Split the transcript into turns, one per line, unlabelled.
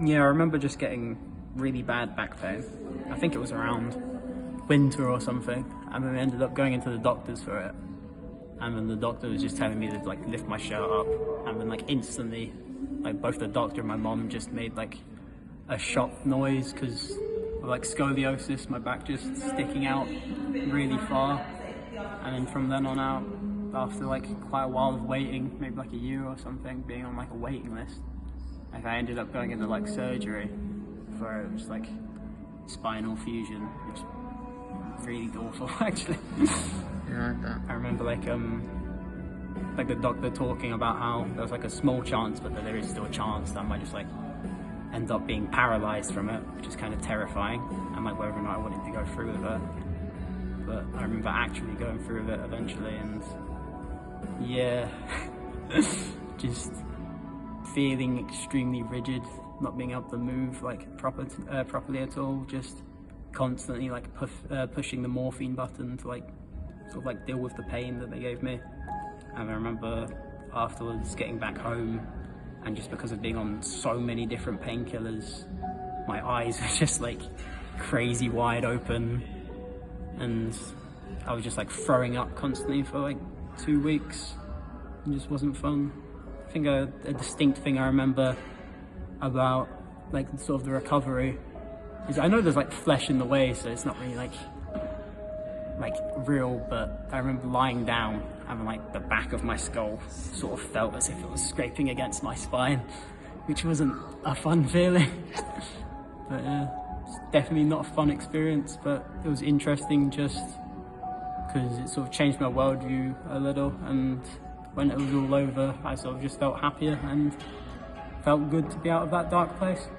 Yeah, I remember just getting really bad back pain. I think it was around winter or something, and then I ended up going into the doctors for it. And then the doctor was just telling me to like lift my shirt up, and then like instantly, like both the doctor and my mom just made like a shock noise because of like scoliosis, my back just sticking out really far. And then from then on out, after like quite a while of waiting, maybe like a year or something, being on like a waiting list, like I ended up going into like surgery for just like spinal fusion, which is really awful actually.
Yeah, like that.
I remember like the doctor talking about how there's like a small chance, but that there is still a chance that I might just like end up being paralyzed from it, which is kind of terrifying. And like whether or not I wanted to go through with it. But I remember actually going through with it eventually, and yeah, just feeling extremely rigid, not being able to move like properly at all, just constantly like pushing the morphine button to like sort of like deal with the pain that they gave me. And I remember afterwards getting back home, and just because of being on so many different painkillers, my eyes were just like crazy wide open, and I was just like throwing up constantly for like 2 weeks. It just wasn't fun. I think a distinct thing I remember about like sort of the recovery is I know there's like flesh in the way, so it's not really like real, but I remember lying down and like the back of my skull sort of felt as if it was scraping against my spine, which wasn't a fun feeling. But it's definitely not a fun experience, but it was interesting just because it sort of changed my worldview a little, and when it was all over I sort of just felt happier and felt good to be out of that dark place.